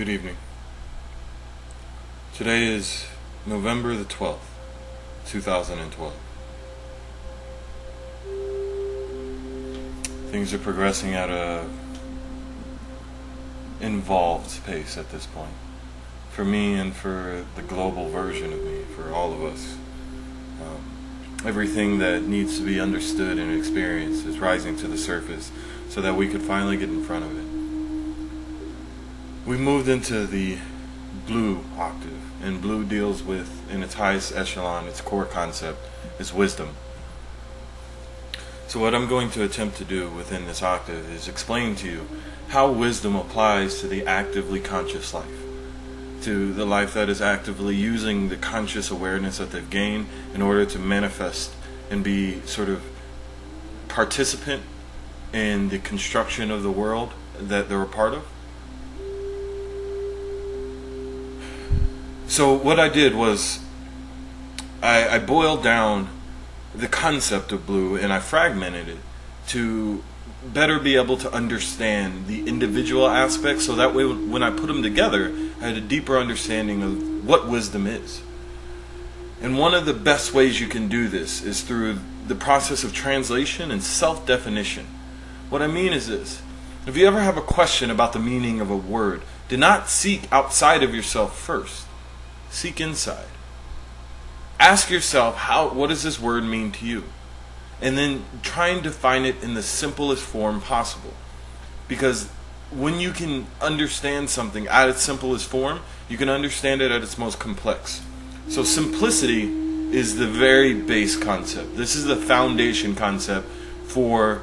Good evening. Today is November the 12th, 2012. Things are progressing at a involved pace at this point. For me and for the global version of me, for all of us. Everything that needs to be understood and experienced is rising to the surface so that we could finally get in front of it. We moved into the blue octave, and blue deals with, in its highest echelon, its core concept is wisdom. So what I'm going to attempt to do within this octave is explain to you how wisdom applies to the actively conscious life, to the life that is actively using the conscious awareness that they've gained in order to manifest and be sort of participant in the construction of the world that they're a part of. So what I did was I boiled down the concept of blue and I fragmented it to better be able to understand the individual aspects, so that way when I put them together I had a deeper understanding of what wisdom is. And one of the best ways you can do this is through the process of translation and self-definition. What I mean is this: if you ever have a question about the meaning of a word, do not seek outside of yourself first. Seek inside. Ask yourself, what does this word mean to you? And then try and define it in the simplest form possible. Because when you can understand something at its simplest form, you can understand it at its most complex. So simplicity is the very base concept. This is the foundation concept for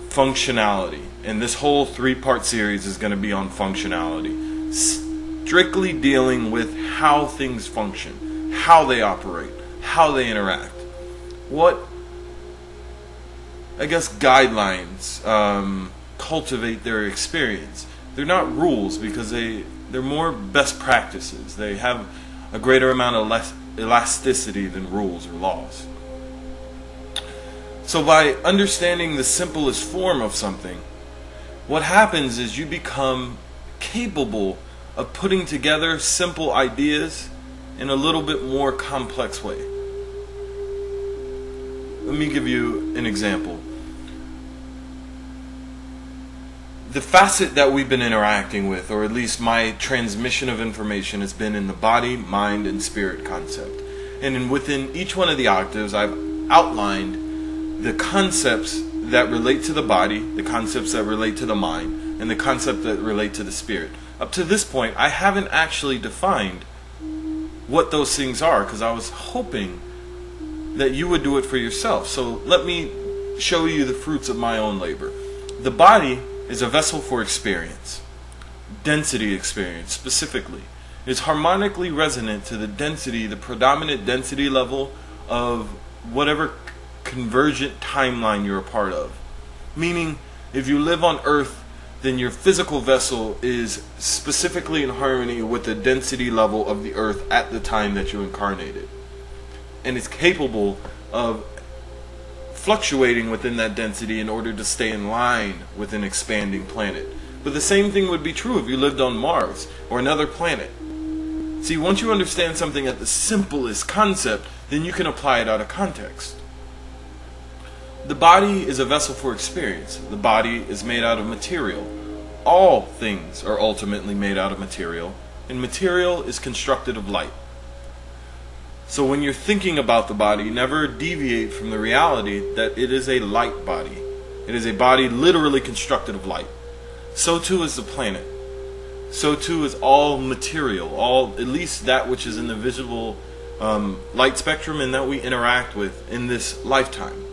functionality. And this whole 3-part series is going to be on functionality. Strictly dealing with how things function, how they operate, how they interact. What, I guess, guidelines cultivate their experience. They're not rules because they're more best practices. They have a greater amount of elasticity than rules or laws. So by understanding the simplest form of something, what happens is you become capable of putting together simple ideas in a little bit more complex way. Let me give you an example. The facet that we've been interacting with, or at least my transmission of information, has been in the body, mind, and spirit concept. And within each one of the octaves, I've outlined the concepts that relate to the body, the concepts that relate to the mind, and the concepts that relate to the spirit. Up to this point, I haven't actually defined what those things are, because I was hoping that you would do it for yourself. So let me show you the fruits of my own labor. The body is a vessel for experience, density experience specifically. It's harmonically resonant to the density, the predominant density level of whatever convergent timeline you're a part of. Meaning, if you live on Earth, then your physical vessel is specifically in harmony with the density level of the Earth at the time that you incarnated. And it's capable of fluctuating within that density in order to stay in line with an expanding planet. But the same thing would be true if you lived on Mars or another planet. See, once you understand something at the simplest concept, then you can apply it out of context. The body is a vessel for experience. The body is made out of material. All things are ultimately made out of material, and material is constructed of light. So when you're thinking about the body, never deviate from the reality that it is a light body. It is a body literally constructed of light. So too is the planet. So too is all material, at least that which is in the visible light spectrum and that we interact with in this lifetime.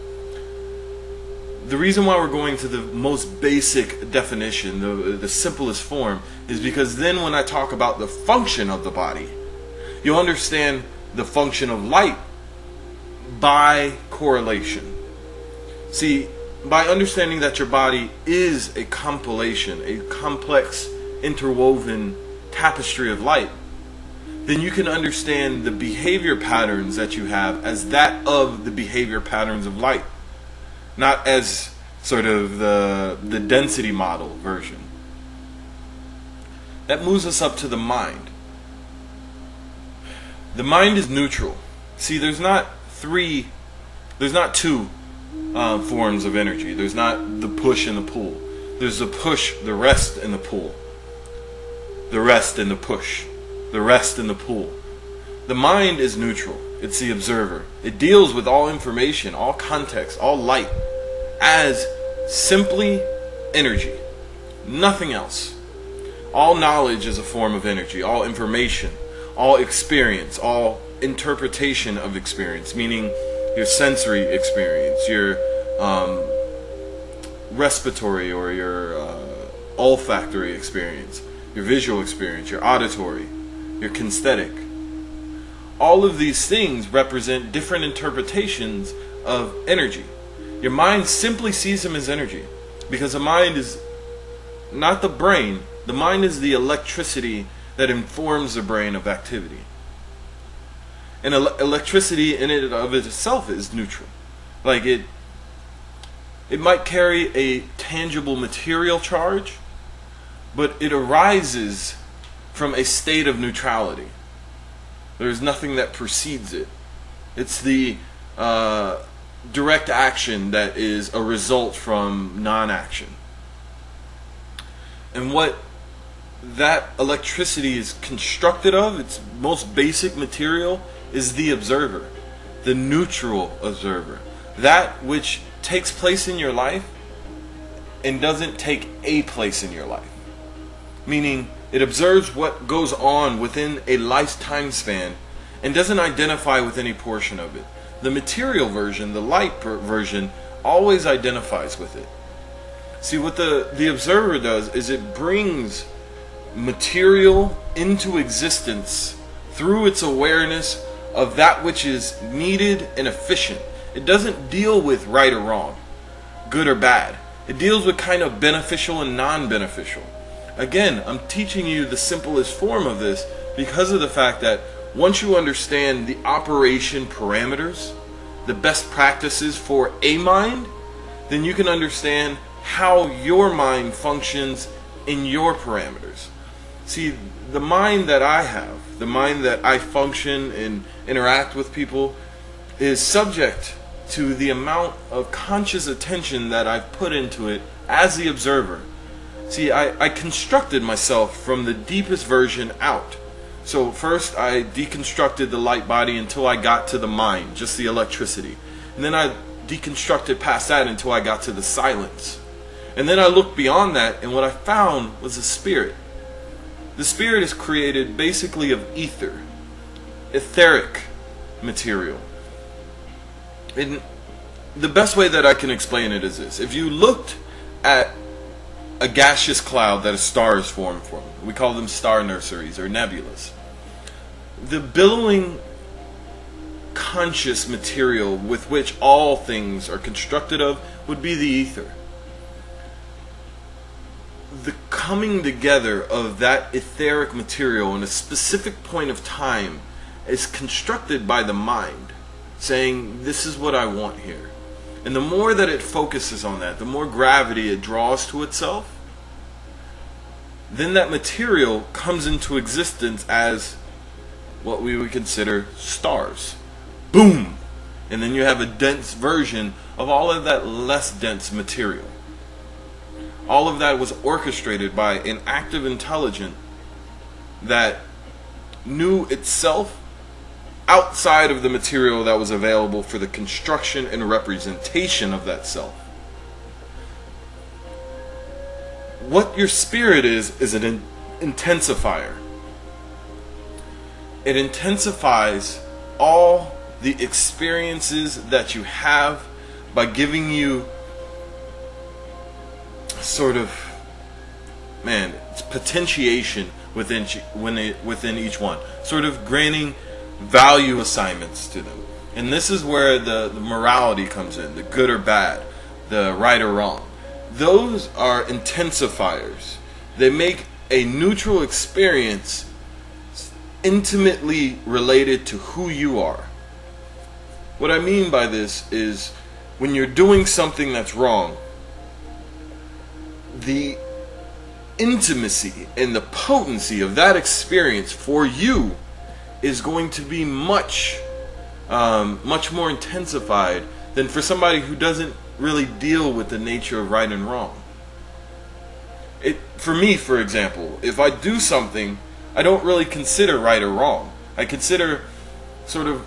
The reason why we're going to the most basic definition, the simplest form, is because then when I talk about the function of the body, you'll understand the function of light by correlation. See, by understanding that your body is a compilation, a complex, interwoven tapestry of light, then you can understand the behavior patterns that you have as that of the behavior patterns of light. Not as sort of the density model version. That moves us up to the mind. The mind is neutral. See, there's not two forms of energy. There's not the push and the pull. There's the push, the rest, and the pull. The rest and the push. The rest and the pull. The mind is neutral. It's the observer. It deals with all information, all context, all light as simply energy. Nothing else. All knowledge is a form of energy. All information, all experience, all interpretation of experience, meaning your sensory experience, your respiratory or your olfactory experience, your visual experience, your auditory, your kinesthetic. All of these things represent different interpretations of energy. Your mind simply sees them as energy, because the mind is not the brain. The mind is the electricity that informs the brain of activity. And electricity in and of itself is neutral. Like it might carry a tangible material charge, but it arises from a state of neutrality. There's nothing that precedes it. It's the direct action that is a result from non-action. And what that electricity is constructed of, its most basic material, is the observer, the neutral observer. That which takes place in your life and doesn't take a place in your life. Meaning, it observes what goes on within a lifetime span and doesn't identify with any portion of it. The material version, the light version, always identifies with it. See, what the observer does is it brings material into existence through its awareness of that which is needed and efficient. It doesn't deal with right or wrong, good or bad. It deals with kind of beneficial and non-beneficial. Again, I'm teaching you the simplest form of this because of the fact that once you understand the operation parameters, the best practices for a mind, then you can understand how your mind functions in your parameters. See, the mind that I have, the mind that I function and interact with people, is subject to the amount of conscious attention that I've put into it as the observer. See, I constructed myself from the deepest version out. So first I deconstructed the light body until I got to the mind, just the electricity. And then I deconstructed past that until I got to the silence. And then I looked beyond that, and what I found was the spirit. The spirit is created basically of ether, etheric material. And the best way that I can explain it is this. If you looked at a gaseous cloud that a star is formed from, we call them star nurseries or nebulas. The billowing conscious material with which all things are constructed of would be the ether. The coming together of that etheric material in a specific point of time is constructed by the mind, saying, this is what I want here. And the more that it focuses on that, the more gravity it draws to itself, then that material comes into existence as what we would consider stars. Boom! And then you have a dense version of all of that less dense material. All of that was orchestrated by an active intelligence that knew itself outside of the material that was available for the construction and representation of that self. What your spirit is an intensifier. It intensifies all the experiences that you have by giving you sort of, it's potentiation within each one, sort of granting value assignments to them. And this is where the morality comes in, the good or bad, the right or wrong. Those are intensifiers. They make a neutral experience intimately related to who you are. What I mean by this is when you're doing something that's wrong, the intimacy and the potency of that experience for you is going to be much more intensified than for somebody who doesn't really deal with the nature of right and wrong. For me, for example, if I do something, I don't really consider right or wrong. I consider sort of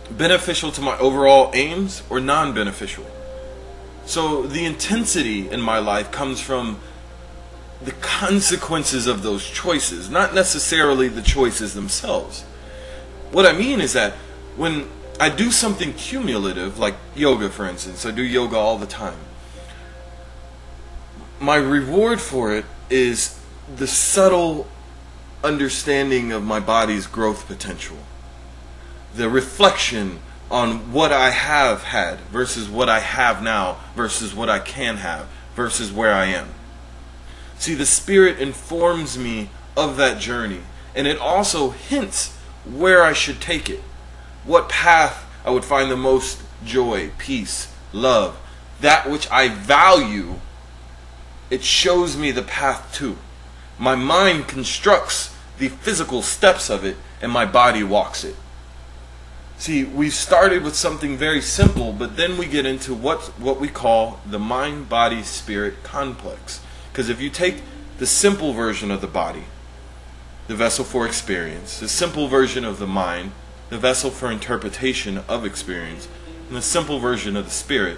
beneficial to my overall aims or non-beneficial. So the intensity in my life comes from the consequences of those choices, not necessarily the choices themselves. What I mean is that when I do something cumulative, like yoga for instance, I do yoga all the time, my reward for it is the subtle understanding of my body's growth potential. The reflection on what I have had versus what I have now versus what I can have versus where I am. See, the Spirit informs me of that journey, and it also hints where I should take it. What path I would find the most joy, peace, love, that which I value, it shows me the path to. My mind constructs the physical steps of it, and my body walks it. See, we started with something very simple, but then we get into what we call the mind-body-spirit complex. Because if you take the simple version of the body, the vessel for experience, the simple version of the mind, the vessel for interpretation of experience, and the simple version of the spirit,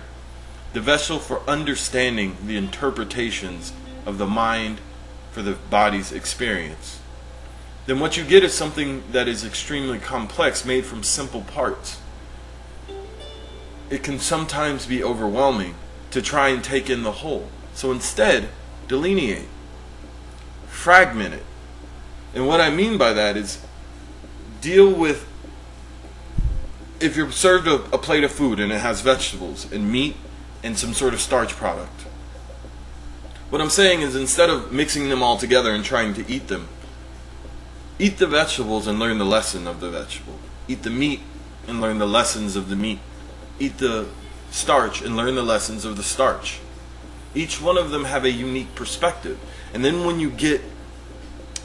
the vessel for understanding the interpretations of the mind for the body's experience, then what you get is something that is extremely complex, made from simple parts. It can sometimes be overwhelming to try and take in the whole. So instead, delineate, fragment it. And what I mean by that is deal with, if you're served a plate of food and it has vegetables and meat and some sort of starch product, what I'm saying is, instead of mixing them all together and trying to eat them, eat the vegetables and learn the lesson of the vegetable. Eat the meat and learn the lessons of the meat. Eat the starch and learn the lessons of the starch. Each one of them have a unique perspective. And then when you get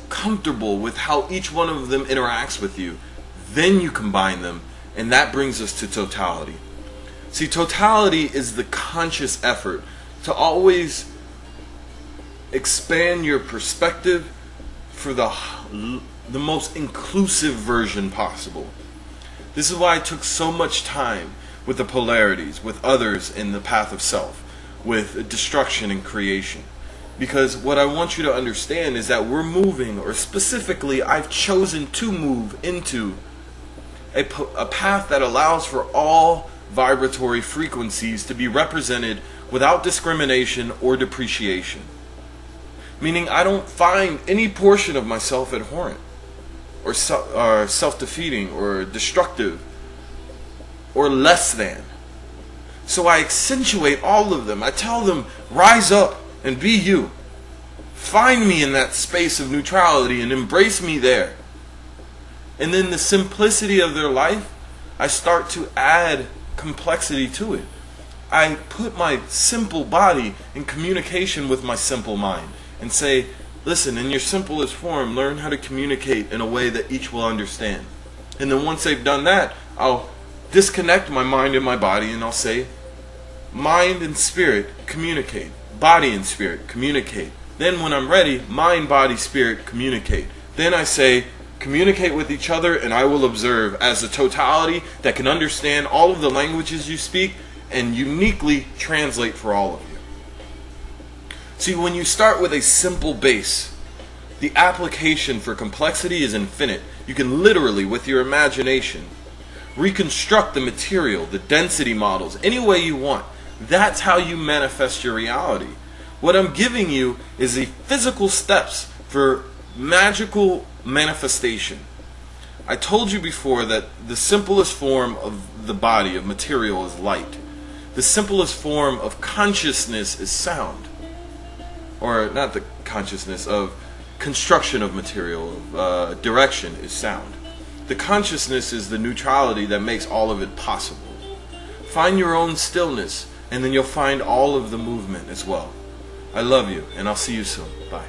comfortable with how each one of them interacts with you, then you combine them, and that brings us to totality. See, totality is the conscious effort to always expand your perspective for the most inclusive version possible. This is why I took so much time with the polarities, with others in the path of self, with destruction and creation. Because what I want you to understand is that we're moving, or specifically I've chosen to move into a path that allows for all vibratory frequencies to be represented without discrimination or depreciation. Meaning I don't find any portion of myself abhorrent or self-defeating or destructive or less than. So I accentuate all of them. I tell them, rise up and be you. Find me in that space of neutrality and embrace me there. And then the simplicity of their life, I start to add complexity to it. I put my simple body in communication with my simple mind and say, listen, in your simplest form, learn how to communicate in a way that each will understand. And then once they've done that, I'll disconnect my mind and my body, and I'll say, mind and spirit communicate. Body and spirit communicate. Then when I'm ready, mind, body, spirit communicate. Then I say, communicate with each other, and I will observe as a totality that can understand all of the languages you speak and uniquely translate for all of you. See, when you start with a simple base, the application for complexity is infinite. You can literally, with your imagination, reconstruct the material, the density models, any way you want. That's how you manifest your reality. What I'm giving you is the physical steps for magical manifestation. I told you before that the simplest form of the body, of material, is light. The simplest form of consciousness is sound. Or not the consciousness, of construction of material, direction is sound. The consciousness is the neutrality that makes all of it possible. Find your own stillness, and then you'll find all of the movement as well. I love you, and I'll see you soon. Bye.